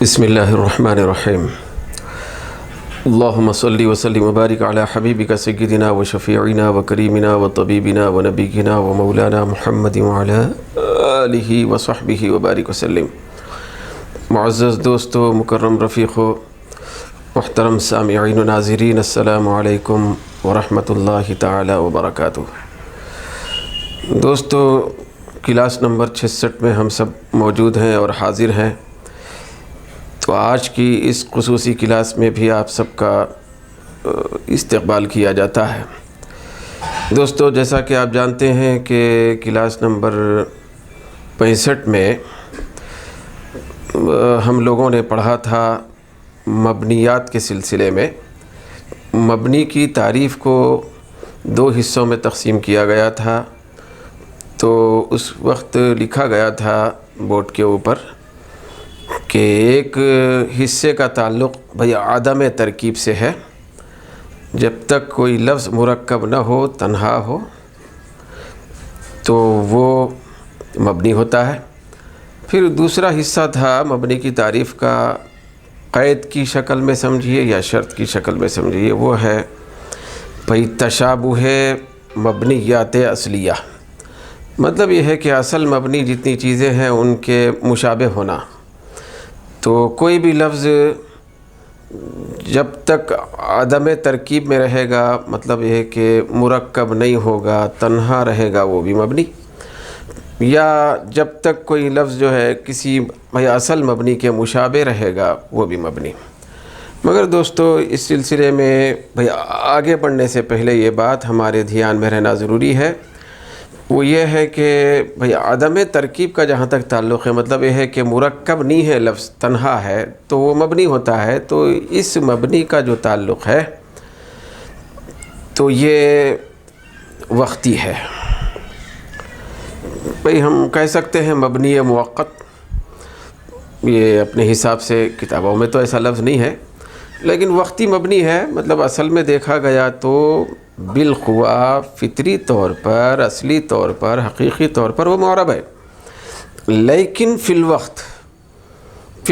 بسم اللہ الرحمن الرحیم اللہم صلی وسلم وبارک علی حبیبک سیدنا و شفیعنا و کریمنا و طبیبنا و نبینا و مولانا محمد وعلی آلہ و صحبہ وبارک وسلم۔ معزز دوستو، مکرم رفیقو، محترم سامعین و ناظرین، السلام علیکم ورحمۃ اللہ تعالی وبرکاتہ۔ دوستو، کلاس نمبر 66 میں ہم سب موجود ہیں اور حاضر ہیں۔ تو آج کی اس خصوصی کلاس میں بھی آپ سب کا استقبال کیا جاتا ہے۔ دوستو، جیسا کہ آپ جانتے ہیں کہ کلاس نمبر 65 میں ہم لوگوں نے پڑھا تھا مبنیات کے سلسلے میں۔ مبنی کی تعریف کو 2 حصوں میں تقسیم کیا گیا تھا۔ تو اس وقت لکھا گیا تھا بورڈ کے اوپر کہ ایک حصے کا تعلق عدم ترکیب سے ہے، جب تک کوئی لفظ مرکب نہ ہو، تنہا ہو، تو وہ مبنی ہوتا ہے۔ پھر دوسرا حصہ تھا مبنی کی تعریف کا، قید کی شکل میں سمجھیے یا شرط کی شکل میں سمجھیے، وہ ہے تشابہ مبنیات اصلیہ۔ مطلب یہ ہے کہ اصل مبنی جتنی چیزیں ہیں ان کے مشابہ ہونا۔ تو کوئی بھی لفظ جب تک عدم ترکیب میں رہے گا، مطلب یہ ہے کہ مرکب نہیں ہوگا، تنہا رہے گا، وہ بھی مبنی۔ یا جب تک کوئی لفظ جو ہے کسی اصل مبنی کے مشابہ رہے گا، وہ بھی مبنی۔ مگر دوستو، اس سلسلے میں آگے بڑھنے سے پہلے یہ بات ہمارے دھیان میں رہنا ضروری ہے، وہ یہ ہے کہ عدم ترکیب کا جہاں تک تعلق ہے، مطلب یہ ہے کہ مرکب نہیں ہے، لفظ تنہا ہے تو وہ مبنی ہوتا ہے۔ تو اس مبنی کا جو تعلق ہے تو یہ وقتی ہے۔ ہم کہہ سکتے ہیں مبنی موقت، یہ اپنے حساب سے کتابوں میں تو ایسا لفظ نہیں ہے، لیکن وقتی مبنی ہے۔ مطلب اصل میں دیکھا گیا تو بالخوا فطری طور پر، اصلی طور پر، حقیقی طور پر وہ معرب ہے، لیکن فی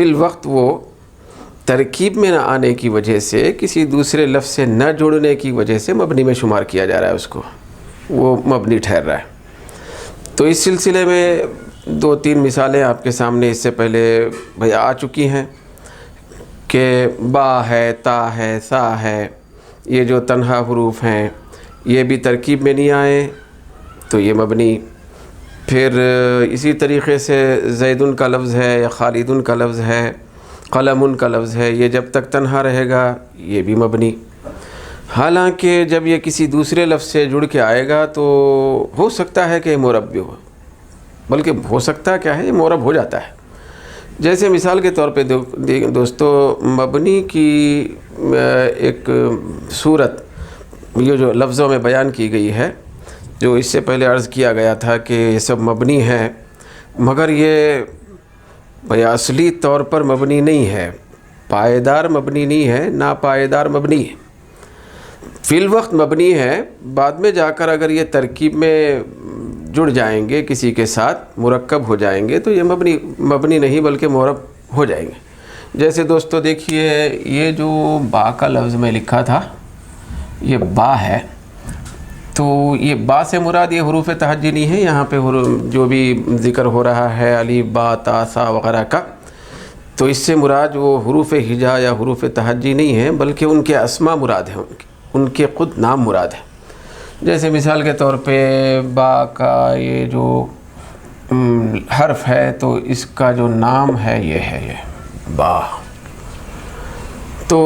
الوقت وہ ترکیب میں نہ آنے کی وجہ سے، کسی دوسرے لفظ سے نہ جڑنے کی وجہ سے مبنی میں شمار کیا جا رہا ہے، اس کو وہ مبنی ٹھہر رہا ہے۔ تو اس سلسلے میں 2-3 مثالیں آپ کے سامنے اس سے پہلے آ چکی ہیں کہ با ہے، تا ہے، سا ہے، یہ جو تنہا حروف ہیں یہ بھی ترکیب میں نہیں آئے تو یہ مبنی۔ پھر اسی طریقے سے زیدن کا لفظ ہے یا خالدن کا لفظ ہے، قلمن کا لفظ ہے، یہ جب تک تنہا رہے گا یہ بھی مبنی۔ حالانکہ جب یہ کسی دوسرے لفظ سے جڑ کے آئے گا تو ہو سکتا ہے کہ یہ معرب بھی ہو، بلکہ ہو سکتا کیا ہے، یہ معرب ہو جاتا ہے۔ جیسے مثال کے طور پہ دوستو، مبنی کی ایک صورت یہ جو لفظوں میں بیان کی گئی ہے، جو اس سے پہلے عرض کیا گیا تھا کہ یہ سب مبنی ہیں، مگر یہ اصلی طور پر مبنی نہیں ہے، پائیدار مبنی نہیں ہے، ناپائیدار مبنی ہے۔ فی الوقت مبنی ہے، بعد میں جا کر اگر یہ ترکیب میں جڑ جائیں گے، کسی کے ساتھ مرکب ہو جائیں گے تو یہ مبنی نہیں بلکہ معرب ہو جائیں گے۔ جیسے دوستو دیکھیے، یہ جو با کا لفظ میں لکھا تھا، یہ با ہے، تو یہ با سے مراد یہ حروف تہجی نہیں ہے۔ یہاں پہ جو بھی ذکر ہو رہا ہے الف، با، تا، سا وغیرہ کا، تو اس سے مراد وہ حروف ہجا یا حروف تہجی نہیں ہیں، بلکہ ان کے اسما مراد ہیں، ان کے خود نام مراد ہیں۔ جیسے مثال کے طور پہ با کا یہ جو حرف ہے تو اس کا جو نام ہے یہ ہے، یہ با، تو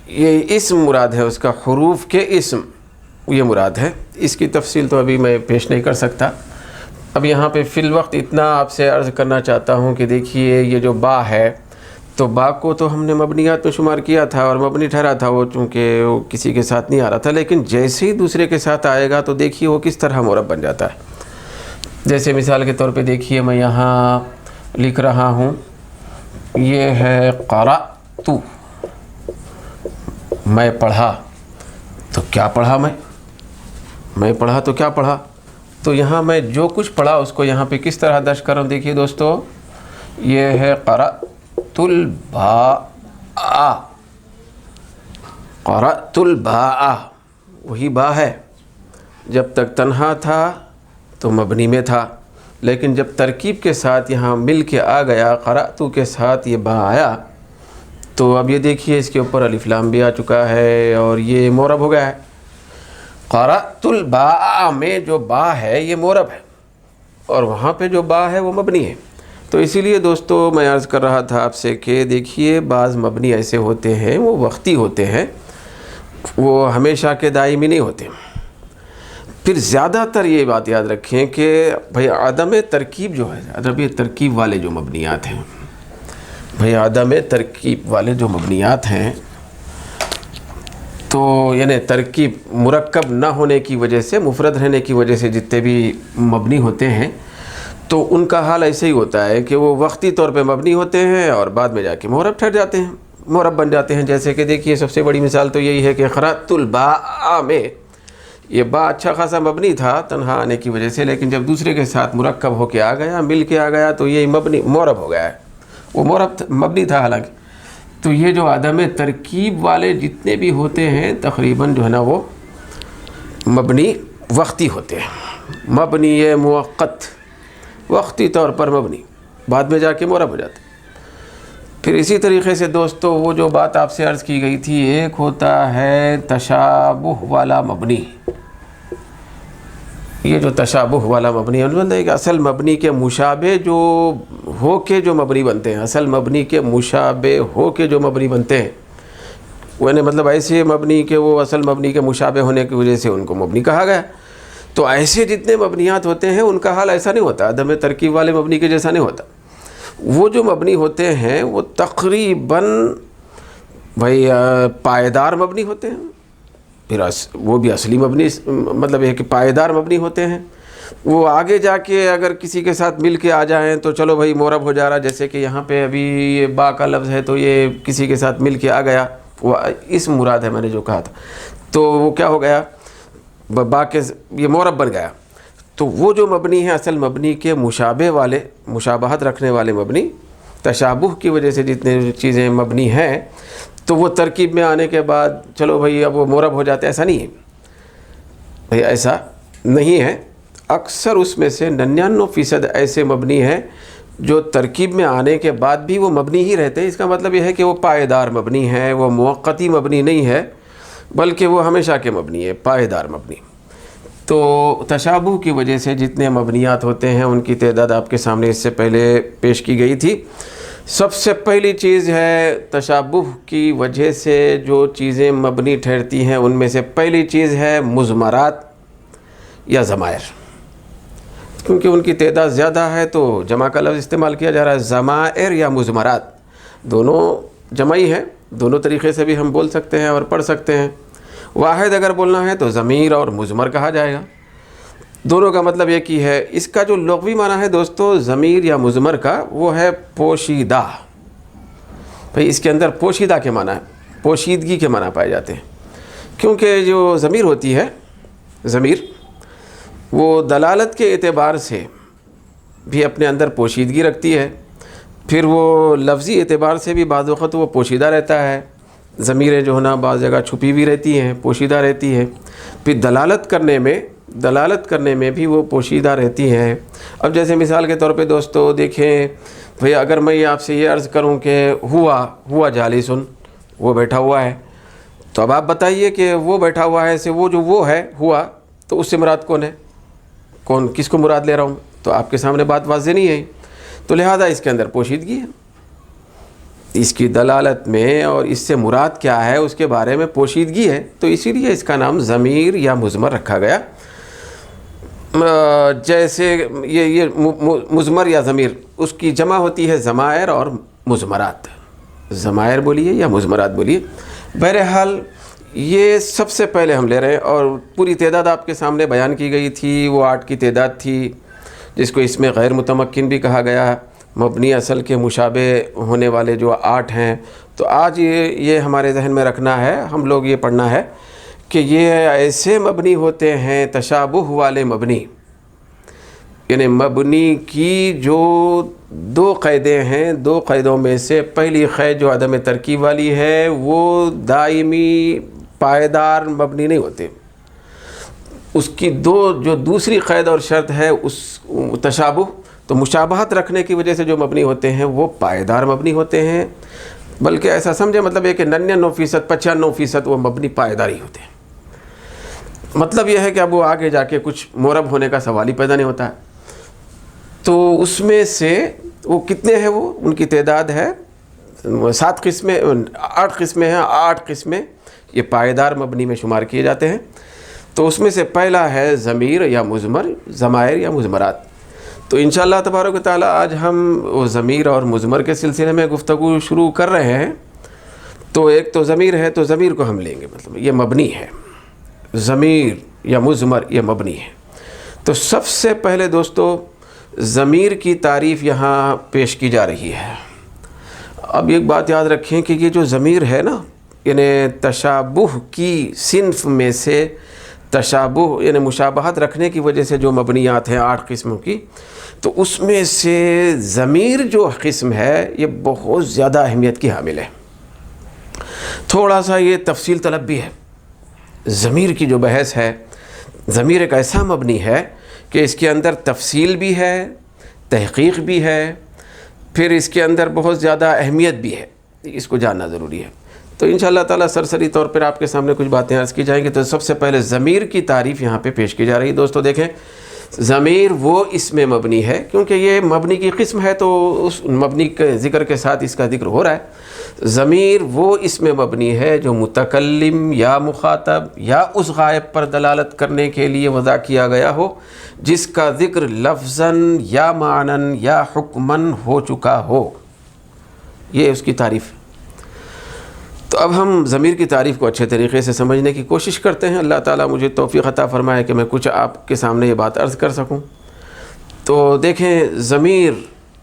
یہ اسم مراد ہے، اس کا حروف کے اسم یہ مراد ہے۔ اس کی تفصیل تو ابھی میں پیش نہیں کر سکتا۔ اب یہاں پہ فی الوقت اتنا آپ سے عرض کرنا چاہتا ہوں کہ دیکھیے، یہ جو با ہے تو با کو تو ہم نے مبنیات میں شمار کیا تھا اور مبنی ٹھہرا تھا وہ، چونکہ وہ کسی کے ساتھ نہیں آ رہا تھا، لیکن جیسے ہی دوسرے کے ساتھ آئے گا تو دیکھیے وہ کس طرح معرب بن جاتا ہے۔ جیسے مثال کے طور پہ دیکھیے، میں یہاں لکھ رہا ہوں، یہ ہے قرأت، میں پڑھا، تو کیا پڑھا، میں پڑھا تو کیا پڑھا، تو یہاں میں جو کچھ پڑھا اس کو یہاں پہ کس طرح درج کروں۔ دیکھیے دوستو، یہ ہے قرأت، قرأت الباء، قرأت الباء وہی با ہے، جب تک تنہا تھا تو مبنی میں تھا، لیکن جب ترکیب کے ساتھ یہاں مل کے آ گیا، قرأتو کے ساتھ یہ با آیا، تو اب یہ دیکھیے اس کے اوپر الف لام بھی آ چکا ہے اور یہ معرب ہو گیا ہے۔ قرأت الباء میں جو با ہے یہ معرب ہے، اور وہاں پہ جو با ہے وہ مبنی ہے۔ تو اسی لیے دوستو میں عرض کر رہا تھا آپ سے کہ دیکھیے بعض مبنی ایسے ہوتے ہیں وہ وقتی ہوتے ہیں، وہ ہمیشہ کے دائمی نہیں ہوتے۔ پھر زیادہ تر یہ بات یاد رکھیں کہ بھئی عدم ترکیب جو ہے، عدم ترکیب والے جو مبنیات ہیں، بھئی عدم ترکیب والے جو مبنیات ہیں، تو یعنی ترکیب مرکب نہ ہونے کی وجہ سے، مفرد رہنے کی وجہ سے جتنے بھی مبنی ہوتے ہیں، تو ان کا حال ایسے ہی ہوتا ہے کہ وہ وقتی طور پہ مبنی ہوتے ہیں اور بعد میں جا کے معرب ٹھہر جاتے ہیں، معرب بن جاتے ہیں۔ جیسے کہ دیکھیے سب سے بڑی مثال تو یہی ہے کہ قرأت الباء میں یہ با اچھا خاصا مبنی تھا تنہا آنے کی وجہ سے، لیکن جب دوسرے کے ساتھ مرکب ہو کے آ گیا، مل کے آ گیا، تو یہ مبنی معرب ہو گیا ہے، وہ معرب مبنی تھا حالانکہ۔ تو یہ جو عدم ترکیب والے جتنے بھی ہوتے ہیں تقریباً جو ہے نا وہ مبنی وقتی ہوتے ہیں، مبنی موقت، وقتی طور پر مبنی، بعد میں جا کے معرب ہو جاتا ہے۔ پھر اسی طریقے سے دوستو وہ جو بات آپ سے عرض کی گئی تھی، ایک ہوتا ہے تشابہ والا مبنی۔ یہ جو تشابہ والا مبنی ہے کہ اصل مبنی کے مشابہ جو ہو کے جو مبنی بنتے ہیں، اصل مبنی کے مشابہ ہو کے جو مبنی بنتے ہیں، یعنی مطلب ایسے مبنی کہ وہ اصل مبنی کے مشابہ ہونے کی وجہ سے ان کو مبنی کہا گیا۔ تو ایسے جتنے مبنیات ہوتے ہیں ان کا حال ایسا نہیں ہوتا، عدم ترکیب والے مبنی کے جیسا نہیں ہوتا۔ وہ جو مبنی ہوتے ہیں وہ تقریباً بھائی پائیدار مبنی ہوتے ہیں، پھر وہ بھی اصلی مبنی مطلب ہے کہ پائیدار مبنی ہوتے ہیں۔ وہ آگے جا کے اگر کسی کے ساتھ مل کے آ جائیں تو چلو بھائی معرب ہو جا رہا، جیسے کہ یہاں پہ ابھی یہ با کا لفظ ہے تو یہ کسی کے ساتھ مل کے آ گیا، وہ اس مراد ہے میں نے جو کہا تھا، تو وہ کیا ہو گیا، با کے یہ معرب بن گیا۔ تو وہ جو مبنی ہیں اصل مبنی کے مشابہ والے، مشابہت رکھنے والے مبنی، تشابہ کی وجہ سے جتنے چیزیں مبنی ہیں، تو وہ ترکیب میں آنے کے بعد چلو بھئی اب وہ معرب ہو جاتے، ایسا نہیں ہے بھئی، ایسا نہیں ہے۔ اکثر اس میں سے 99% ایسے مبنی ہیں جو ترکیب میں آنے کے بعد بھی وہ مبنی ہی رہتے ہیں۔ اس کا مطلب یہ ہے کہ وہ پائیدار مبنی ہے، وہ موقتی مبنی نہیں ہے، بلکہ وہ ہمیشہ کے مبنی ہے، پائیدار مبنی۔ تو تشابہ کی وجہ سے جتنے مبنیات ہوتے ہیں ان کی تعداد آپ کے سامنے اس سے پہلے پیش کی گئی تھی۔ سب سے پہلی چیز ہے تشابہ کی وجہ سے جو چیزیں مبنی ٹھہرتی ہیں ان میں سے پہلی چیز ہے مضمرات یا ضمائر، کیونکہ ان کی تعداد زیادہ ہے تو جمع کا لفظ استعمال کیا جا رہا ہے۔ ضمائر یا مضمرات دونوں جمعی ہیں، دونوں طریقے سے بھی ہم بول سکتے ہیں اور پڑھ سکتے ہیں۔ واحد اگر بولنا ہے تو ضمیر اور مضمر کہا جائے گا، دونوں کا مطلب ایک ہی ہے۔ اس کا جو لغوی معنی ہے دوستو ضمیر یا مضمر کا، وہ ہے پوشیدہ۔ بھئی اس کے اندر پوشیدہ کے معنی ہے، پوشیدگی کے معنی پائے جاتے ہیں، کیونکہ جو ضمیر ہوتی ہے، ضمیر وہ دلالت کے اعتبار سے بھی اپنے اندر پوشیدگی رکھتی ہے، پھر وہ لفظی اعتبار سے بھی بعض وقت وہ پوشیدہ رہتا ہے۔ ضمیریں جو ہے نا بعض جگہ چھپی ہوئی رہتی ہیں، پوشیدہ رہتی ہیں، پھر دلالت کرنے میں بھی وہ پوشیدہ رہتی ہیں۔ اب جیسے مثال کے طور پہ دوستو دیکھیں، بھئی اگر میں آپ سے یہ عرض کروں کہ ہوا جالسن، وہ بیٹھا ہوا ہے، تو اب آپ بتائیے کہ وہ بیٹھا ہوا ہے سے وہ ہے ہوا، تو اس سے مراد کون ہے، کس کو مراد لے رہا ہوں، تو آپ کے سامنے بات واضح نہیں ہے، تو لہذا اس کے اندر پوشیدگی ہے، اس کی دلالت میں، اور اس سے مراد کیا ہے اس کے بارے میں پوشیدگی ہے، تو اسی لیے اس کا نام ضمیر یا مضمر رکھا گیا۔ جیسے یہ مضمر یا ضمیر، اس کی جمع ہوتی ہے ضمائر اور مضمرات، ضمائر بولیے یا مضمرات بولیے۔ بہرحال یہ سب سے پہلے ہم لے رہے ہیں، اور پوری تعداد آپ کے سامنے بیان کی گئی تھی، وہ 8 کی تعداد تھی، جس کو اس میں غیر متمکن بھی کہا گیا، مبنی اصل کے مشابہ ہونے والے جو 8 ہیں۔ تو آج یہ ہمارے ذہن میں رکھنا ہے، ہم لوگ یہ پڑھنا ہے کہ یہ ایسے مبنی ہوتے ہیں، تشابہ والے مبنی، یعنی مبنی کی جو دو قیدیں ہیں، دو قیدوں میں سے پہلی قید جو عدم ترکیب والی ہے وہ دائمی پائیدار مبنی نہیں ہوتے، اس کی جو دوسری قید اور شرط ہے اس تشابہ، تو مشابہت رکھنے کی وجہ سے جو مبنی ہوتے ہیں وہ پائیدار مبنی ہوتے ہیں، بلکہ ایسا سمجھے مطلب یہ کہ 99%، 95% وہ مبنی پائیدار ہی ہوتے ہیں۔ مطلب یہ ہے کہ اب وہ آگے جا کے کچھ مورب ہونے کا سوال ہی پیدا نہیں ہوتا ہے۔ تو اس میں سے وہ کتنے ہیں، وہ ان کی تعداد ہے 7 قسمیں، 8 قسمیں ہیں، 8 قسمیں یہ پائیدار مبنی میں شمار کیے جاتے ہیں۔ تو اس میں سے پہلا ہے ضمیر یا مضمر، ضمائر یا مضمرات۔ تو انشاءاللہ تبارک و تعالیٰ آج ہم وہ ضمیر اور مضمر کے سلسلے میں گفتگو شروع کر رہے ہیں۔ تو ایک تو ضمیر ہے، تو ضمیر کو ہم لیں گے، مطلب یہ مبنی ہے، ضمیر یا مضمر یہ مبنی ہے۔ تو سب سے پہلے دوستو ضمیر کی تعریف یہاں پیش کی جا رہی ہے۔ اب ایک بات یاد رکھیں کہ یہ جو ضمیر ہے نا، یعنی تشابہ کی صنف میں سے، تشابہ یعنی مشابہت رکھنے کی وجہ سے جو مبنیات ہیں 8 قسموں کی، تو اس میں سے ضمیر جو قسم ہے یہ بہت زیادہ اہمیت کی حامل ہے۔ تھوڑا سا یہ تفصیل طلب بھی ہے۔ ضمیر کی جو بحث ہے، ضمیر ایک ایسا مبنی ہے کہ اس کے اندر تفصیل بھی ہے، تحقیق بھی ہے، پھر اس کے اندر بہت زیادہ اہمیت بھی ہے، اس کو جاننا ضروری ہے۔ تو انشاءاللہ تعالیٰ سرسری طور پر آپ کے سامنے کچھ باتیں عرض کی جائیں گی۔ تو سب سے پہلے ضمیر کی تعریف یہاں پہ پیش کی جا رہی ہے۔ دوستو دیکھیں، ضمیر وہ اسم مبنی ہے، کیونکہ یہ مبنی کی قسم ہے تو اس مبنی کے ذکر کے ساتھ اس کا ذکر ہو رہا ہے۔ ضمیر وہ اسم مبنی ہے جو متکلم یا مخاطب یا اس غائب پر دلالت کرنے کے لیے وضع کیا گیا ہو جس کا ذکر لفظاً یا معناً یا حکماً ہو چکا ہو، یہ اس کی تعریف۔ تو اب ہم ضمیر کی تعریف کو اچھے طریقے سے سمجھنے کی کوشش کرتے ہیں۔ اللہ تعالیٰ مجھے توفیق عطا فرمائے کہ میں کچھ آپ کے سامنے یہ بات عرض کر سکوں۔ تو دیکھیں، ضمیر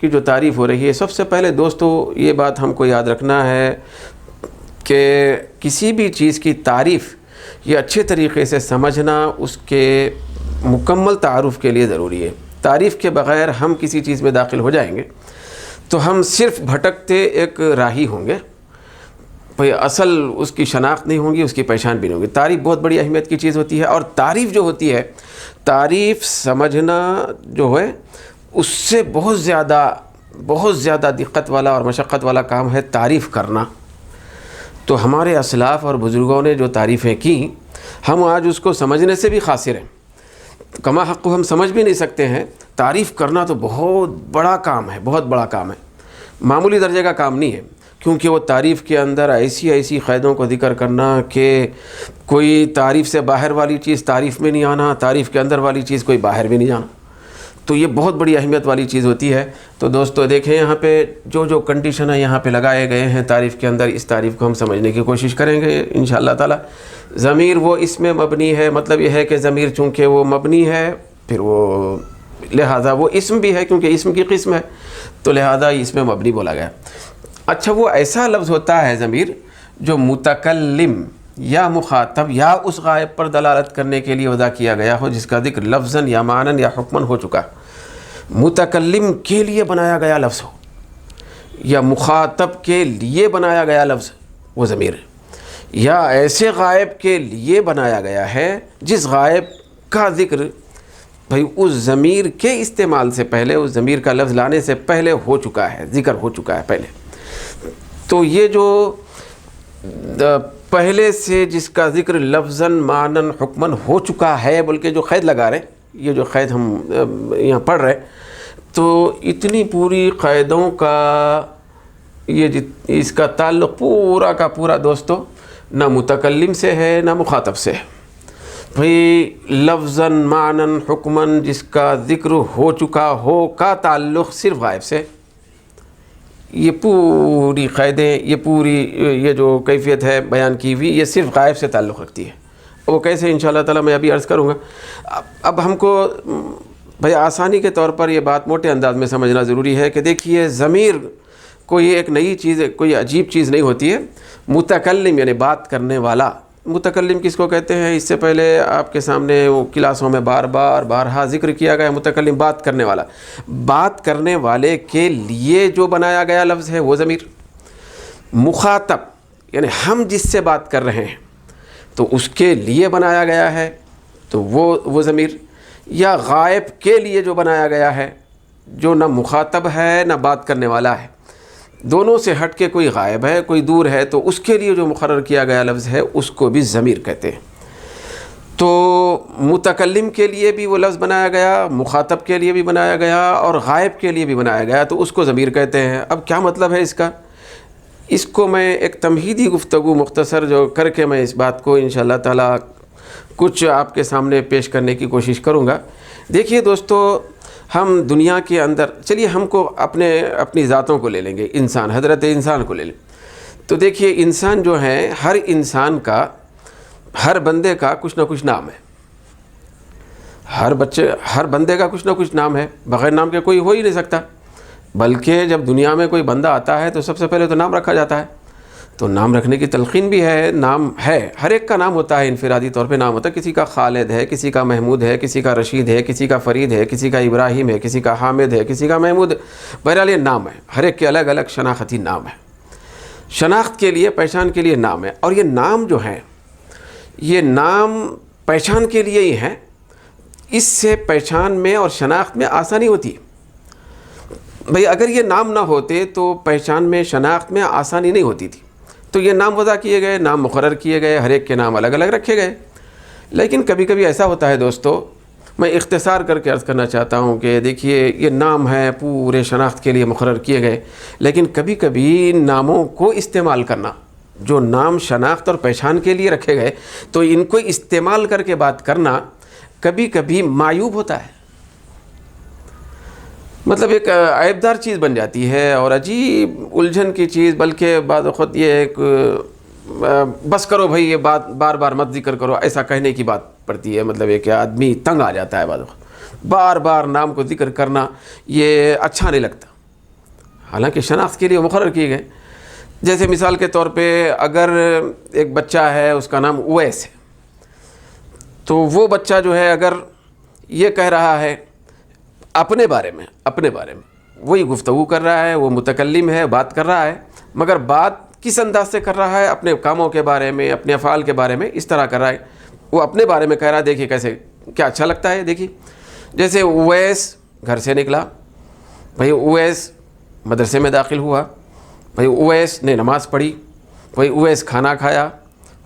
کی جو تعریف ہو رہی ہے، سب سے پہلے دوستو یہ بات ہم کو یاد رکھنا ہے کہ کسی بھی چیز کی تعریف یہ اچھے طریقے سے سمجھنا اس کے مکمل تعارف کے لیے ضروری ہے۔ تعریف کے بغیر ہم کسی چیز میں داخل ہو جائیں گے تو ہم صرف بھٹکتے ایک راہی ہوں گے، بھئی اصل اس کی شناخت نہیں ہوگی، اس کی پہچان بھی نہیں ہوگی۔ تعریف بہت بڑی اہمیت کی چیز ہوتی ہے، اور تعریف جو ہوتی ہے، تعریف سمجھنا جو ہے اس سے بہت زیادہ دقت والا اور مشقت والا کام ہے تعریف کرنا۔ تو ہمارے اسلاف اور بزرگوں نے جو تعریفیں کی، ہم آج اس کو سمجھنے سے بھی قاصر ہیں، کما حق ہم سمجھ بھی نہیں سکتے ہیں۔ تعریف کرنا تو بہت بڑا کام ہے، بہت بڑا کام ہے، معمولی درجے کا کام نہیں ہے، کیونکہ وہ تعریف کے اندر ایسی قیدوں کو ذکر کرنا کہ کوئی تعریف سے باہر والی چیز تعریف میں نہیں آنا، تعریف کے اندر والی چیز کوئی باہر بھی نہیں جانا، تو یہ بہت بڑی اہمیت والی چیز ہوتی ہے۔ تو دوستو دیکھیں، یہاں پہ جو کنڈیشن ہے یہاں پہ لگائے گئے ہیں تعریف کے اندر، اس تعریف کو ہم سمجھنے کی کوشش کریں گے انشاءاللہ تعالی۔ ضمیر وہ اسم مبنی ہے، مطلب یہ ہے کہ ضمیر چونکہ وہ مبنی ہے، پھر وہ لہذا وہ اسم بھی ہے، کیونکہ اسم کی قسم ہے تو لہذا اسم مبنی بولا گیا۔ اچھا، وہ ایسا لفظ ہوتا ہے ضمیر جو متکلم یا مخاطب یا اس غائب پر دلالت کرنے کے لیے وضع کیا گیا ہو جس کا ذکر لفظاً یا معناً یا حکماً ہو چکا۔ متکلم کے لیے بنایا گیا لفظ ہو یا مخاطب کے لیے بنایا گیا لفظ، وہ ضمیر ہے، یا ایسے غائب کے لیے بنایا گیا ہے جس غائب کا ذکر بھئی اس ضمیر کے استعمال سے پہلے، اس ضمیر کا لفظ لانے سے پہلے ہو چکا ہے، ذکر ہو چکا ہے پہلے۔ تو یہ جو پہلے سے جس کا ذکر لفظاً معناً حکماً ہو چکا ہے، بلکہ جو قید لگا رہے ہیں، یہ جو قید ہم یہاں پڑھ رہے ہیں، تو اتنی پوری قیدوں کا اس کا تعلق پورا کا پورا دوستو نہ متکلم سے ہے نہ مخاطب سے ہے۔ بھئی لفظاً معناً حکماً جس کا ذکر ہو چکا ہو کا تعلق صرف غائب سے۔ یہ پوری قیدیں، یہ جو کیفیت ہے بیان کی ہوئی، یہ صرف غائب سے تعلق رکھتی ہے۔ وہ کیسے انشاءاللہ تعالیٰ میں ابھی عرض کروں گا۔ اب ہم کو بھئی آسانی کے طور پر یہ بات موٹے انداز میں سمجھنا ضروری ہے کہ دیکھیے، ضمیر کوئی ایک نئی چیز، کوئی عجیب چیز نہیں ہوتی ہے۔ متکلم یعنی بات کرنے والا متکلم کس کو کہتے ہیں، اس سے پہلے آپ کے سامنے وہ کلاسوں میں بارہا ذکر کیا گیا ہے۔ متکلم بات کرنے والا، بات کرنے والے کے لیے جو بنایا گیا لفظ ہے وہ ضمیر۔ مخاطب یعنی ہم جس سے بات کر رہے ہیں تو اس کے لیے بنایا گیا ہے تو وہ ضمیر، یا غائب کے لیے جو بنایا گیا ہے جو نہ مخاطب ہے نہ بات کرنے والا ہے، دونوں سے ہٹ کے کوئی غائب ہے کوئی دور ہے تو اس کے لیے جو مقرر کیا گیا لفظ ہے اس کو بھی ضمیر کہتے ہیں۔ تو متکلم کے لیے بھی وہ لفظ بنایا گیا، مخاطب کے لیے بھی بنایا گیا اور غائب کے لیے بھی بنایا گیا تو اس کو ضمیر کہتے ہیں۔ اب کیا مطلب ہے اس کا، اس کو میں ایک تمہیدی گفتگو مختصر جو کر کے میں اس بات کو انشاءاللہ تعالی کچھ آپ کے سامنے پیش کرنے کی کوشش کروں گا۔ دیکھیے دوستو، ہم دنیا کے اندر، چلیے ہم کو اپنی ذاتوں کو لے لیں گے، انسان، حضرت انسان کو لے لیں تو دیکھیے انسان جو ہے، ہر انسان کا، ہر بندے کا کچھ نہ کچھ نام ہے۔ ہر بندے کا کچھ نہ کچھ نام ہے، بغیر نام کے کوئی ہو ہی نہیں سکتا۔ بلکہ جب دنیا میں کوئی بندہ آتا ہے تو سب سے پہلے تو نام رکھا جاتا ہے، تو نام رکھنے کی تلقین بھی ہے، نام ہے، ہر ایک کا نام ہوتا ہے، انفرادی طور پہ نام ہوتا ہے۔ کسی کا خالد ہے، کسی کا محمود ہے، کسی کا رشید ہے، کسی کا فرید ہے، کسی کا ابراہیم ہے، کسی کا حامد ہے، کسی کا محمود ہے۔ بہرحال یہ نام ہے، ہر ایک کے الگ الگ شناختی نام ہے، شناخت کے لیے، پہچان کے لیے نام ہے۔ اور یہ نام جو ہے، یہ نام پہچان کے لیے ہی ہیں، اس سے پہچان میں اور شناخت میں آسانی ہوتی ہے۔ بھئی اگر یہ نام نہ ہوتے تو پہچان میں، شناخت میں آسانی نہیں ہوتی تھی۔ تو یہ نام وضع کیے گئے، نام مقرر کیے گئے، ہر ایک کے نام الگ الگ رکھے گئے۔ لیکن کبھی کبھی ایسا ہوتا ہے دوستو، میں اختصار کر کے عرض کرنا چاہتا ہوں کہ دیکھیے یہ نام ہے پورے شناخت کے لیے مقرر کیے گئے، لیکن کبھی کبھی ناموں کو استعمال کرنا، جو نام شناخت اور پہچان کے لیے رکھے گئے تو ان کو استعمال کر کے بات کرنا کبھی کبھی معیوب ہوتا ہے، مطلب ایک عیبدار چیز بن جاتی ہے اور عجیب الجھن کی چیز، بلکہ بعض خود یہ ایک بس کرو بھائی یہ بات بار بار مت ذکر کرو، ایسا کہنے کی بات پڑتی ہے۔ مطلب یہ کہ آدمی تنگ آ جاتا ہے، بعض بار بار نام کو ذکر کرنا یہ اچھا نہیں لگتا، حالانکہ شناخت کے لیے مقرر کیے گئے۔ جیسے مثال کے طور پہ اگر ایک بچہ ہے، اس کا نام اویس ہے، تو وہ بچہ جو ہے اگر یہ کہہ رہا ہے اپنے بارے میں وہی گفتگو کر رہا ہے، وہ متکلم ہے، بات کر رہا ہے، مگر بات کس انداز سے کر رہا ہے، اپنے کاموں کے بارے میں، اپنے افعال کے بارے میں اس طرح کر رہا ہے، وہ اپنے بارے میں کہہ رہا ہے۔ دیکھیے کیسے، کیا اچھا لگتا ہے۔ دیکھیے جیسے اویس گھر سے نکلا، بھئی اویس مدرسے میں داخل ہوا، بھئی اویس نے نماز پڑھی، بھئی اویس کھانا کھایا،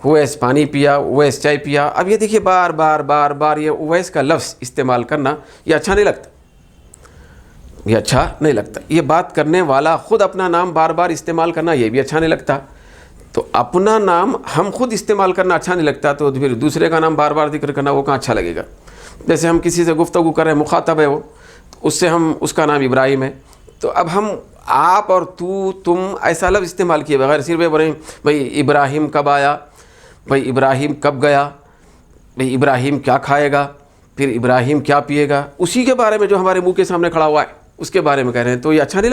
اویس پانی پیا، اویس چائے پیا۔ اب یہ دیکھیے بار بار یہ اویس کا لفظ استعمال کرنا یہ اچھا نہیں لگتا، یہ بات کرنے والا خود اپنا نام بار بار استعمال کرنا یہ بھی اچھا نہیں لگتا۔ تو اپنا نام ہم خود استعمال کرنا اچھا نہیں لگتا تو پھر دوسرے کا نام بار بار ذکر کرنا وہ کہاں اچھا لگے گا۔ جیسے ہم کسی سے گفتگو کر رہے ہیں، مخاطب ہے وہ، اس سے اس کا نام ابراہیم ہے، تو اب ہم آپ اور تم ایسا لفظ استعمال کیے بغیر صرف ابراہیم، بھئی ابراہیم کب آیا، بھئی ابراہیم کب گیا، بھئی ابراہیم کیا کھائے گا، پھر ابراہیم کیا پیے گا، اسی کے بارے میں جو ہمارے منہ کے سامنے کھڑا ہوا ہے اس کے بارے میں کہہ رہے ہیں، تو یہ اچھا نہیں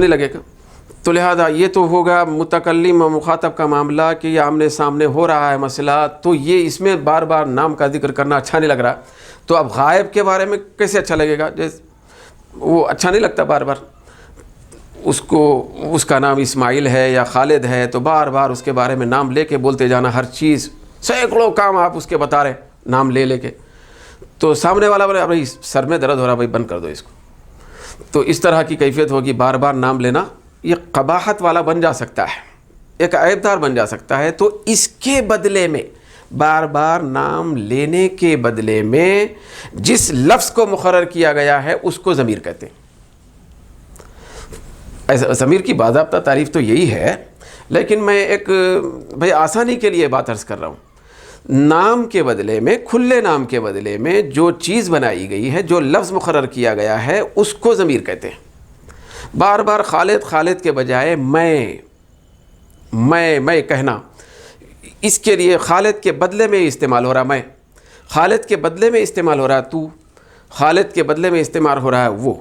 لگے گا، تو لہذا یہ تو ہوگا متکلم و مخاطب کا معاملہ کہ یہ آمنے سامنے ہو رہا ہے مسئلہ، تو یہ اس میں بار بار نام کا ذکر کرنا اچھا نہیں لگ رہا۔ تو اب غائب کے بارے میں کیسے اچھا لگے گا، جیسے وہ اچھا نہیں لگتا، بار بار اس کا نام اسماعیل ہے یا خالد ہے تو بار بار اس کے بارے میں نام لے کے بولتے جانا، ہر چیز سینکڑوں کام آپ اس کے بتا رہے نام لے کے، تو سامنے والا بولے بھائی سر میں درد ہو رہا، بھائی بند کر دو اس کو۔ تو اس طرح کی کیفیت ہوگی، بار بار نام لینا یہ قباحت والا بن جا سکتا ہے، ایک عیبدار بن جا سکتا ہے۔ تو اس کے بدلے میں، بار بار نام لینے کے بدلے میں جس لفظ کو مقرر کیا گیا ہے اس کو ضمیر کہتے ہیں۔ ضمیر کی باضابطہ تعریف تو یہی ہے، لیکن میں ایک بھائی آسانی کے لیے بات عرض کر رہا ہوں، نام کے بدلے میں، کھلے نام کے بدلے میں جو چیز بنائی گئی ہے، جو لفظ مقرر کیا گیا ہے اس کو ضمیر کہتے ہیں۔ بار بار خالد کے بجائے میں کہنا، اس کے لیے خالد کے بدلے میں استعمال ہو رہا میں، خالد کے بدلے میں استعمال ہو رہا تو، خالد کے بدلے میں استعمال ہو رہا ہے وہ۔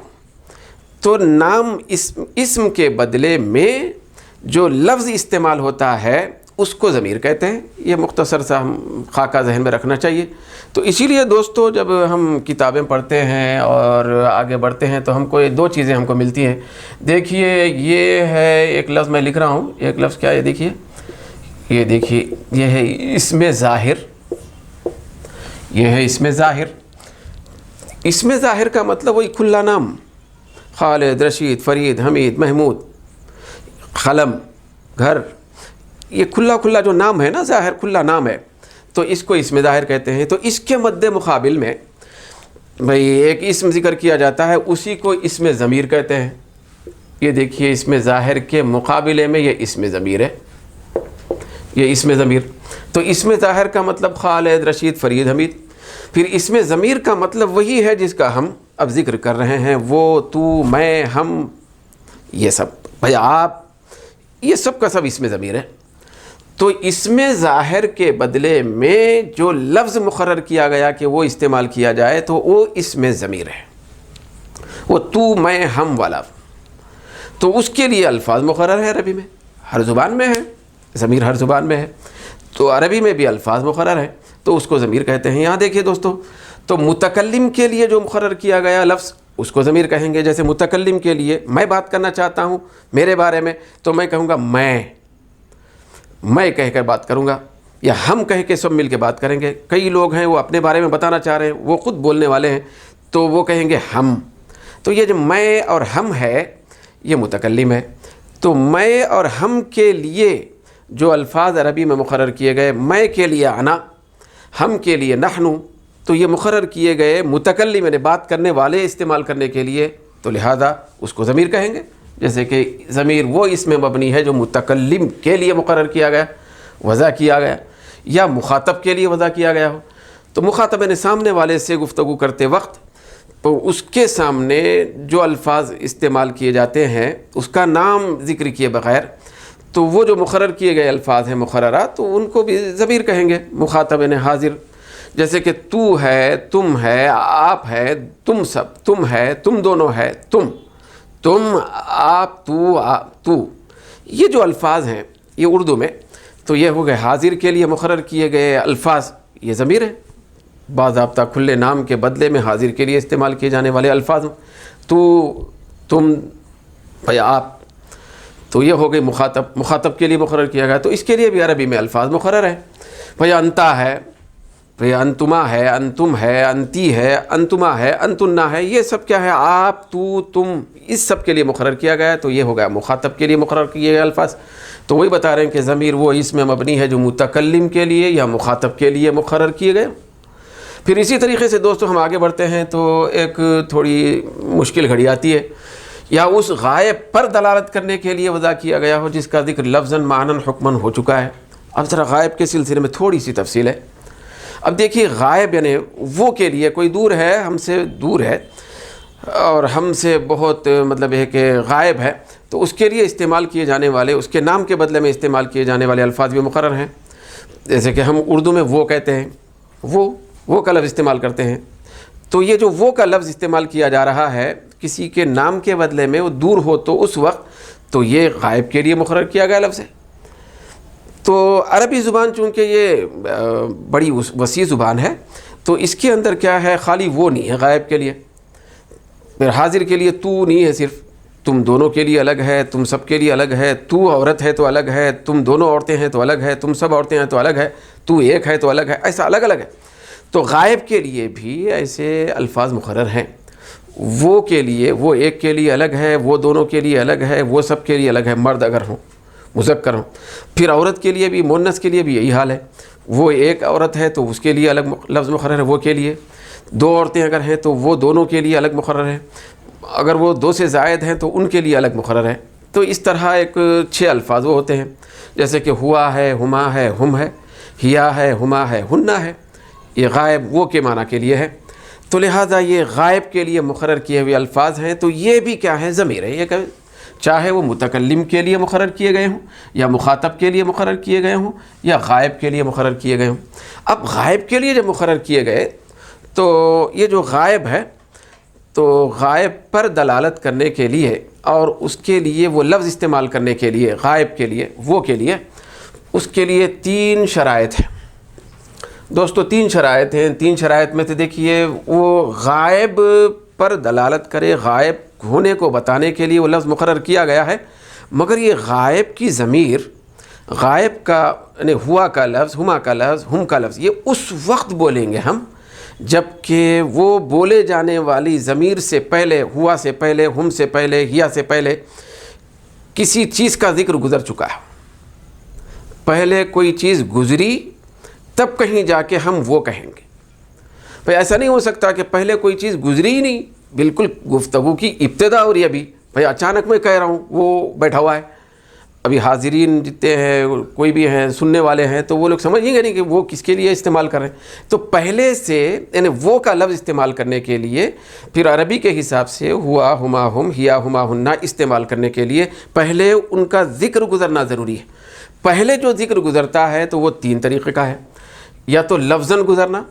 تو نام اسم کے بدلے میں جو لفظ استعمال ہوتا ہے اس کو ضمیر کہتے ہیں۔ یہ مختصر سا ہم خاکہ ذہن میں رکھنا چاہیے۔ تو اسی لیے دوستو جب ہم کتابیں پڑھتے ہیں اور آگے بڑھتے ہیں تو ہم کو یہ دو چیزیں ہم کو ملتی ہیں۔ دیکھیے یہ ہے ایک لفظ میں لکھ رہا ہوں، ایک لفظ کیا ہے دیکھیے، یہ دیکھیے یہ ہے اسم ظاہر، یہ ہے اسم ظاہر۔ اسم ظاہر کا مطلب وہی کھلا نام، خالد، رشید، فرید، حمید، محمود، قلم، گھر، یہ کھلا کھلا جو نام ہے نا، ظاہر کھلا نام ہے، تو اس کو اسم ظاہر کہتے ہیں۔ تو اس کے مد مقابل میں بھئی ایک اسم ذکر کیا جاتا ہے، اسی کو اسم ضمیر کہتے ہیں۔ یہ دیکھیے اسم ظاہر کے مقابلے میں یہ اسم ضمیر ہے، یہ اسم ضمیر۔ تو اسم ظاہر کا مطلب خالد، رشید، فرید، حمید، پھر اسم ضمیر کا مطلب وہی ہے جس کا ہم اب ذکر کر رہے ہیں، وہ، تو، میں، ہم، یہ سب، بھئی آپ، یہ سب کا سب اسم ضمیر ہے۔ تو اسم ظاہر کے بدلے میں جو لفظ مقرر کیا گیا کہ وہ استعمال کیا جائے تو وہ اسم ضمیر ہے، وہ تو، میں، ہم والا۔ تو اس کے لیے الفاظ مقرر ہے، عربی میں ہر زبان میں ہے، ضمیر ہر زبان میں ہے، تو عربی میں بھی الفاظ مقرر ہیں تو اس کو ضمیر کہتے ہیں۔ یہاں دیکھیے دوستو، تو متکلم کے لیے جو مقرر کیا گیا لفظ اس کو ضمیر کہیں گے۔ جیسے متکلم کے لیے میں بات کرنا چاہتا ہوں میرے بارے میں تو میں کہوں گا میں کہہ کر بات کروں گا، یا ہم کہہ کے سب مل کے بات کریں گے۔ کئی لوگ ہیں وہ اپنے بارے میں بتانا چاہ رہے ہیں، وہ خود بولنے والے ہیں تو وہ کہیں گے ہم۔ تو یہ جو میں اور ہم ہے یہ متکلم ہے۔ تو میں اور ہم کے لیے جو الفاظ عربی میں مقرر کیے گئے، میں کے لیے انا، ہم کے لیے نحن، تو یہ مقرر کیے گئے متکلم یعنی بات کرنے والے استعمال کرنے کے لیے، تو لہذا اس کو ضمیر کہیں گے۔ جیسے کہ ضمیر وہ اس میں مبنی ہے جو متکلم کے لیے مقرر کیا گیا، وضع کیا گیا، یا مخاطب کے لیے وضع کیا گیا ہو۔ تو مخاطب نے سامنے والے سے گفتگو کرتے وقت تو اس کے سامنے جو الفاظ استعمال کیے جاتے ہیں اس کا نام ذکر کیے بغیر، تو وہ جو مقرر کیے گئے الفاظ ہیں مقررات، تو ان کو بھی ضمیر کہیں گے، مخاطب نے حاضر۔ جیسے کہ تو ہے، تم ہے، آپ ہے، تم سب، تم ہے، تم دونوں ہے، تم، آپ، تو، یہ جو الفاظ ہیں یہ اردو میں تو یہ ہو گئے حاضر کے لیے مقرر کیے گئے الفاظ، یہ ضمیر ہے۔ باضابطہ کھلے نام کے بدلے میں حاضر کے لیے استعمال کیے جانے والے الفاظ، تو، تم، بھئی آپ، تو یہ ہو گئی مخاطب کے لیے مقرر کیا گیا۔ تو اس کے لیے بھی عربی میں الفاظ مقرر ہیں، بھئی انتا ہے، بھئی انتما ہے، انتم ہے، انتی ہے، انتما ہے، انتنا ہے، یہ سب کیا ہے، آپ، تو، تم، اس سب کے لیے مقرر کیا گیا ہے۔ تو یہ ہو گیا مخاطب کے لیے مقرر کیے گئے الفاظ۔ تو وہی بتا رہے ہیں کہ ضمیر وہ اس میں مبنی ہے جو متکلم کے لیے یا مخاطب کے لیے مقرر کیے گئے۔ پھر اسی طریقے سے دوستو ہم آگے بڑھتے ہیں تو ایک تھوڑی مشکل گھڑی آتی ہے، یا اس غائب پر دلالت کرنے کے لیے وضع کیا گیا ہو جس کا ذکر لفظاً معناً حکماً ہو چکا ہے۔ اب ذرا غائب کے سلسلے میں تھوڑی سی تفصیل ہے۔ اب دیکھیے غائب یعنی وہ کے لیے کوئی دور ہے، ہم سے دور ہے اور ہم سے بہت مطلب ہے کہ غائب ہے، تو اس کے لیے استعمال کیے جانے والے، اس کے نام کے بدلے میں استعمال کیے جانے والے الفاظ بھی مقرر ہیں۔ جیسے کہ ہم اردو میں وہ کہتے ہیں، وہ کا لفظ استعمال کرتے ہیں، تو یہ جو وہ کا لفظ استعمال کیا جا رہا ہے کسی کے نام کے بدلے میں، وہ دور ہو تو اس وقت تو یہ غائب کے لیے مقرر کیا گیا لفظ ہے۔ تو عربی زبان چونکہ یہ بڑی وسیع زبان ہے تو اس کے اندر کیا ہے، خالی وہ نہیں ہے غائب کے لیے، پھر حاضر کے لیے تو نہیں ہے صرف، تم دونوں کے لیے الگ ہے، تم سب کے لیے الگ ہے، تو عورت ہے تو الگ ہے، تم دونوں عورتیں ہیں تو الگ ہے، تم سب عورتیں ہیں تو الگ ہے، تو ایک ہے تو الگ ہے، ایسا الگ الگ ہے۔ تو غائب کے لیے بھی ایسے الفاظ مقرر ہیں، وہ کے لیے، وہ ایک کے لیے الگ ہے، وہ دونوں کے لیے الگ ہے، وہ سب کے لیے الگ ہے، مرد اگر ہوں، مذکر ہوں۔ پھر عورت کے لیے بھی، مؤنث کے لیے بھی یہی حال ہے، وہ ایک عورت ہے تو اس کے لیے الگ لفظ مقرر ہے، وہ کے لیے، دو عورتیں اگر ہیں تو وہ دونوں کے لیے الگ مقرر ہے، اگر وہ دو سے زائد ہیں تو ان کے لیے الگ مقرر ہے۔ تو اس طرح ایک 6 الفاظ وہ ہوتے ہیں، جیسے کہ ہوا ہے، ہما ہے، ہم ہے، ہیا ہے، ہما ہے، ہننا ہے، یہ غائب وہ کے معنی کے لیے ہے۔ تو لہٰذا یہ غائب کے لیے مقرر کیے ہوئے الفاظ ہیں، تو یہ بھی کیا ہے، ضمیر ہے، یہ کہ چاہے وہ متکلم کے لیے مقرر کیے گئے ہوں یا مخاطب کے لیے مقرر کیے گئے ہوں یا غائب کے لیے مقرر کیے گئے ہوں۔ اب غائب کے لیے جب مقرر کیے گئے تو یہ جو غائب ہے تو غائب پر دلالت کرنے کے لیے اور اس کے لیے وہ لفظ استعمال کرنے کے لیے، غائب کے لیے، وہ کے لیے، اس کے لیے 3 شرائط ہیں دوستو، 3 شرائط ہیں۔ 3 شرائط میں سے دیکھیے، وہ غائب پر دلالت کرے، غائب ہونے کو بتانے کے لیے وہ لفظ مقرر کیا گیا ہے، مگر یہ غائب کی ضمیر، غائب کا یعنی ہوا کا لفظ، ہما کا لفظ، ہم کا لفظ، یہ اس وقت بولیں گے ہم جب کہ وہ بولے جانے والی ضمیر سے پہلے، ہوا سے پہلے، ہم سے پہلے، ہیا سے پہلے کسی چیز کا ذکر گزر چکا ہے۔ پہلے کوئی چیز گزری تب کہیں جا کے ہم وہ کہیں گے۔ بھئی ایسا نہیں ہو سکتا کہ پہلے کوئی چیز گزری ہی نہیں، بالکل گفتگو کی ابتدا ہو رہی ہے ابھی، بھئی اچانک میں کہہ رہا ہوں، وہ بیٹھا ہوا ہے، ابھی حاضرین جتنے ہیں، کوئی بھی ہیں سننے والے ہیں، تو وہ لوگ سمجھیں گے نہیں کہ وہ کس کے لیے استعمال کر رہے ہیں۔ تو پہلے سے یعنی وہ کا لفظ استعمال کرنے کے لیے، پھر عربی کے حساب سے ہوا، ہما، ہم، ہیا، ہما، ہننا استعمال کرنے کے لیے پہلے ان کا ذکر گزرنا ضروری ہے۔ پہلے جو ذکر گزرتا ہے تو وہ 3 طریقے کا ہے، یا تو لفظاً گزرنا،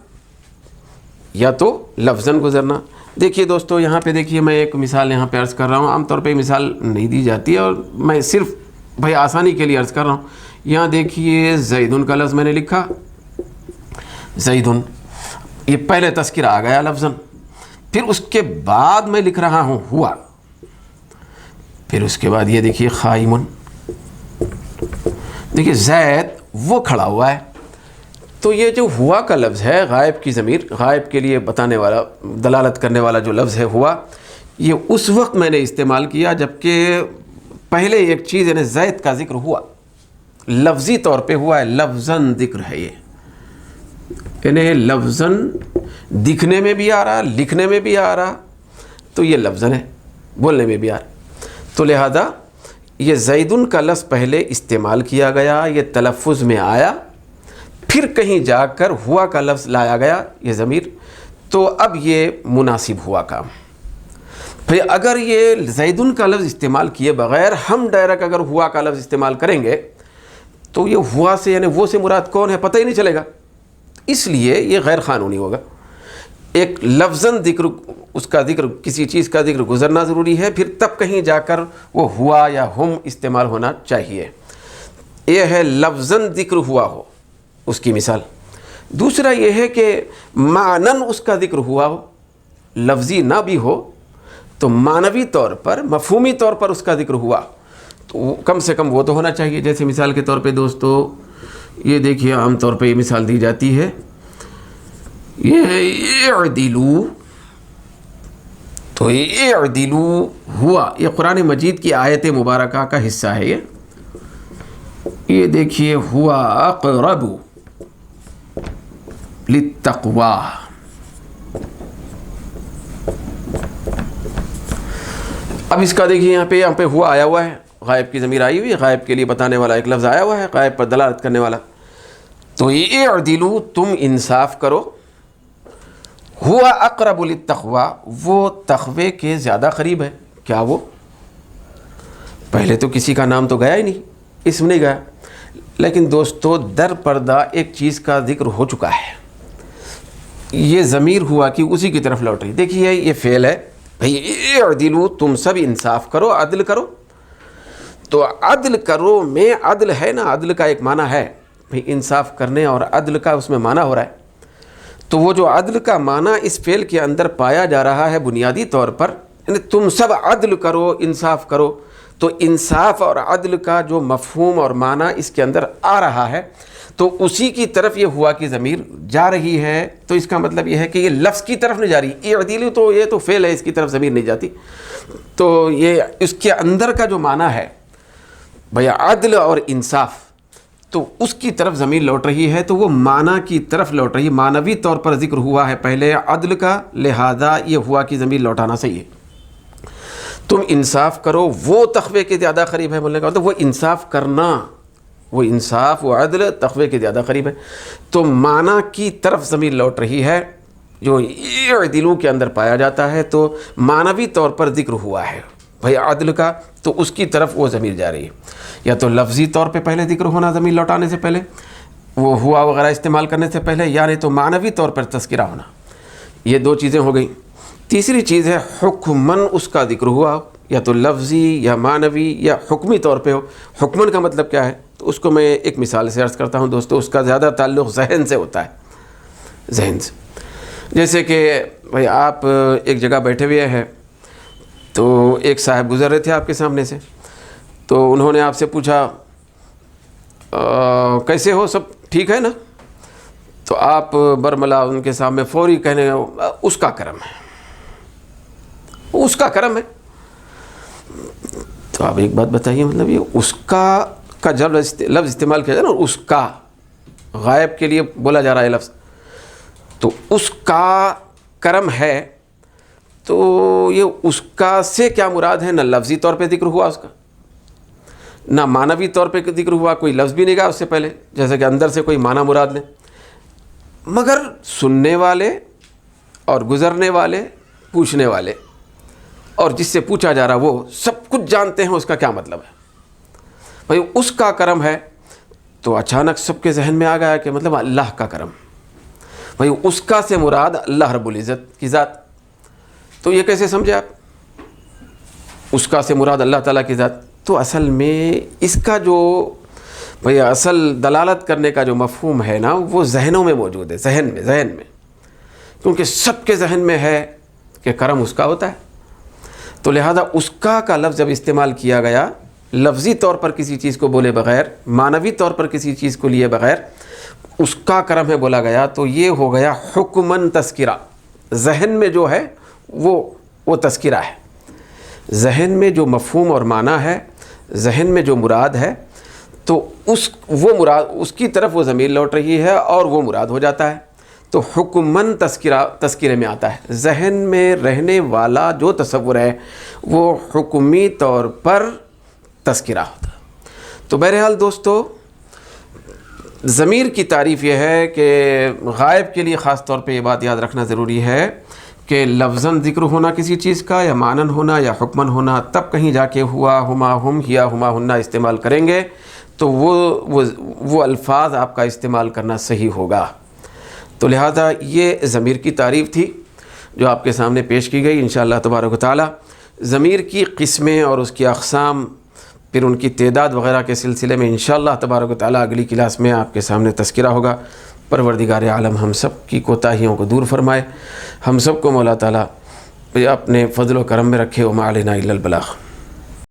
یا تو لفظاً گزرنا۔ دیکھیے دوستو، یہاں پہ دیکھیے، میں ایک مثال یہاں پہ عرض کر رہا ہوں، عام طور پہ مثال نہیں دی جاتی ہے اور میں صرف بھائی آسانی کے لیے عرض کر رہا ہوں۔ یہاں دیکھیے زیدن کا لفظ میں نے لکھا، زیدن، یہ پہلے تذکرہ آ گیا لفظاً، پھر اس کے بعد میں لکھ رہا ہوں ہوا، پھر اس کے بعد یہ دیکھیے قائمن، دیکھیے زید وہ کھڑا ہوا ہے۔ تو یہ جو ہوا کا لفظ ہے، غائب کی ضمیر، غائب کے لیے بتانے والا، دلالت کرنے والا جو لفظ ہے ہوا، یہ اس وقت میں نے استعمال کیا جبکہ پہلے ایک چیز یعنی زید کا ذکر ہوا، لفظی طور پہ ہوا ہے، لفظاً ذکر ہے یہ، یعنی لفظاً دکھنے میں بھی آ رہا، لکھنے میں بھی آ رہا، تو یہ لفظاً ہے، بولنے میں بھی آ رہا۔ تو لہذا یہ زیدن کا لفظ پہلے استعمال کیا گیا، یہ تلفظ میں آیا، پھر کہیں جا کر ہوا کا لفظ لایا گیا، یہ ضمیر، تو اب یہ مناسب ہوا کام۔ پھر اگر یہ زیدن کا لفظ استعمال کیے بغیر ہم ڈائریکٹ اگر ہوا کا لفظ استعمال کریں گے تو یہ ہوا سے یعنی وہ سے مراد کون ہے پتہ ہی نہیں چلے گا، اس لیے یہ غیر قانونی ہوگا۔ ایک لفظاً ذکر، اس کا ذکر، کسی چیز کا ذکر گزرنا ضروری ہے، پھر تب کہیں جا کر وہ ہوا یا ہم استعمال ہونا چاہیے۔ یہ ہے لفظاً ذکر ہوا ہو، اس کی مثال۔ دوسرا یہ ہے کہ معنن اس کا ذکر ہوا ہو، لفظی نہ بھی ہو تو معنوی طور پر، مفہومی طور پر اس کا ذکر ہوا، تو کم سے کم وہ تو ہونا چاہیے۔ جیسے مثال کے طور پہ دوستو، یہ دیکھیے عام طور پہ یہ مثال دی جاتی ہے، یہ اعدلو، تو یہ اعدلو ہوا، یہ قرآن مجید کی آیت مبارکہ کا حصہ ہے۔ یہ دیکھیے ہوا اقرب للتقوی، اب اس کا دیکھیے یہاں پہ ہوا آیا ہوا ہے، غائب کی ضمیر آئی ہوئی ہے، غائب کے لیے بتانے والا ایک لفظ آیا ہوا ہے، غائب پر دلالت کرنے والا۔ تو یہ اعدلو، تم انصاف کرو، ہوا اقرب للتقوی، وہ تقوی کے زیادہ قریب ہے۔ کیا وہ؟ پہلے تو کسی کا نام تو گیا ہی نہیں، اسم نہیں گیا، لیکن دوستو در پردہ ایک چیز کا ذکر ہو چکا ہے، یہ ضمیر ہوا کہ اسی کی طرف لوٹ رہی۔ دیکھیے یہ فعل ہے، بھئی اعدلو، تم سب انصاف کرو، عدل کرو۔ تو عدل کرو میں عدل ہے نا، عدل کا ایک معنی ہے بھئی انصاف کرنے، اور عدل کا اس میں معنی ہو رہا ہے۔ تو وہ جو عدل کا معنی اس فعل کے اندر پایا جا رہا ہے بنیادی طور پر، یعنی تم سب عدل کرو، انصاف کرو، تو انصاف اور عدل کا جو مفہوم اور معنی اس کے اندر آ رہا ہے، تو اسی کی طرف یہ ہوا کی ضمیر جا رہی ہے۔ تو اس کا مطلب یہ ہے کہ یہ لفظ کی طرف نہیں جا رہی، اعدلو تو یہ تو فعل ہے، اس کی طرف ضمیر نہیں جاتی، تو یہ اس کے اندر کا جو معنی ہے بھیا عدل اور انصاف، تو اس کی طرف ضمیر لوٹ رہی ہے، تو وہ معنی کی طرف لوٹ رہی ہے، معنوی طور پر ذکر ہوا ہے پہلے عدل کا، لہذا یہ ہوا کی ضمیر لوٹانا صحیح ہے۔ تم انصاف کرو، وہ تقوی کے زیادہ قریب ہے، بولنے کا مطلب وہ انصاف کرنا، وہ انصاف و عدل تقوی کے زیادہ قریب ہے۔ تو معنی کی طرف ضمیر لوٹ رہی ہے جو اعدلو کے اندر پایا جاتا ہے، تو معنوی طور پر ذکر ہوا ہے بھئی عدل کا، تو اس کی طرف وہ ضمیر جا رہی ہے۔ یا تو لفظی طور پہ پہلے ذکر ہونا ضمیر لوٹانے سے پہلے، وہ ہوا وغیرہ استعمال کرنے سے پہلے، یا نہیں تو معنوی طور پر تذکرہ ہونا، یہ 2 چیزیں ہو گئیں۔ تیسری چیز ہے حکماً اس کا ذکر ہوا، یا تو لفظی یا معنوی یا حکمی طور پہ ہو۔ حکماً کا مطلب کیا ہے؟ تو اس کو میں ایک مثال سے عرض کرتا ہوں دوستو. اس کا زیادہ تعلق ذہن سے ہوتا ہے, ذہن سے. جیسے کہ بھائی آپ ایک جگہ بیٹھے ہوئے ہیں, تو ایک صاحب گزر رہے تھے آپ کے سامنے سے, تو انہوں نے آپ سے پوچھا کیسے ہو, سب ٹھیک ہے نا؟ تو آپ برملا ان کے سامنے فوری کہنے اس کا کرم ہے, اس کا کرم ہے. تو آپ ایک بات بتائیے, مطلب یہ اس کا جب لفظ استعمال کیا جائے نا, اس کا غائب کے لیے بولا جا رہا ہے لفظ, تو اس کا کرم ہے, تو یہ اس کا سے کیا مراد ہے؟ نہ لفظی طور پہ ذکر ہوا اس کا, نہ معنوی طور پہ ذکر ہوا, کوئی لفظ بھی نہیں کہا اس سے پہلے, جیسے کہ اندر سے کوئی معنی مراد لیں. مگر سننے والے اور گزرنے والے, پوچھنے والے اور جس سے پوچھا جا رہا وہ سب کچھ جانتے ہیں اس کا کیا مطلب ہے. بھائی اس کا کرم ہے, تو اچانک سب کے ذہن میں آ گیا کہ مطلب اللہ کا کرم. بھائی اس کا سے مراد اللہ رب العزت کی ذات. تو یہ کیسے سمجھے آپ, اس کا سے مراد اللہ تعالیٰ کی ذات؟ تو اصل میں اس کا جو بھئی اصل دلالت کرنے کا جو مفہوم ہے نا, وہ ذہنوں میں موجود ہے, ذہن میں, کیونکہ سب کے ذہن میں ہے کہ کرم اس کا ہوتا ہے. تو لہذا اس کا لفظ جب استعمال کیا گیا, لفظی طور پر کسی چیز کو بولے بغیر, معنوی طور پر کسی چیز کو لیے بغیر, اس کا کرم ہے بولا گیا, تو یہ ہو گیا حکماً تذکرہ. ذہن میں جو ہے وہ تذکرہ ہے. ذہن میں جو مفہوم اور معنی ہے, ذہن میں جو مراد ہے, تو وہ مراد اس کی طرف وہ ضمیر لوٹ رہی ہے اور وہ مراد ہو جاتا ہے. تو حکماً تذکرے میں آتا ہے. ذہن میں رہنے والا جو تصور ہے وہ حکمی طور پر تذکرہ ہوتا ہے. تو بہرحال دوستو, ضمیر کی تعریف یہ ہے کہ غائب کے لیے خاص طور پہ یہ بات یاد رکھنا ضروری ہے کہ لفظاً ذکر ہونا کسی چیز کا, یا معنن ہونا یا حکمن ہونا, تب کہیں جا کے ہوا, ہما ہم یا ہما ہننا استعمال کریں گے تو وہ الفاظ آپ کا استعمال کرنا صحیح ہوگا. تو لہذا یہ ضمیر کی تعریف تھی جو آپ کے سامنے پیش کی گئی. انشاءاللہ تبارک و تعالی ضمیر کی قسمیں اور اس کی اقسام, پھر ان کی تعداد وغیرہ کے سلسلے میں انشاءاللہ تبارک و تعالی اگلی کلاس میں آپ کے سامنے تذکرہ ہوگا. پروردگار عالم ہم سب کی کوتاہیوں کو دور فرمائے, ہم سب کو مولا تعالی اپنے فضل و کرم میں رکھے. وما علینا الا البلاغ.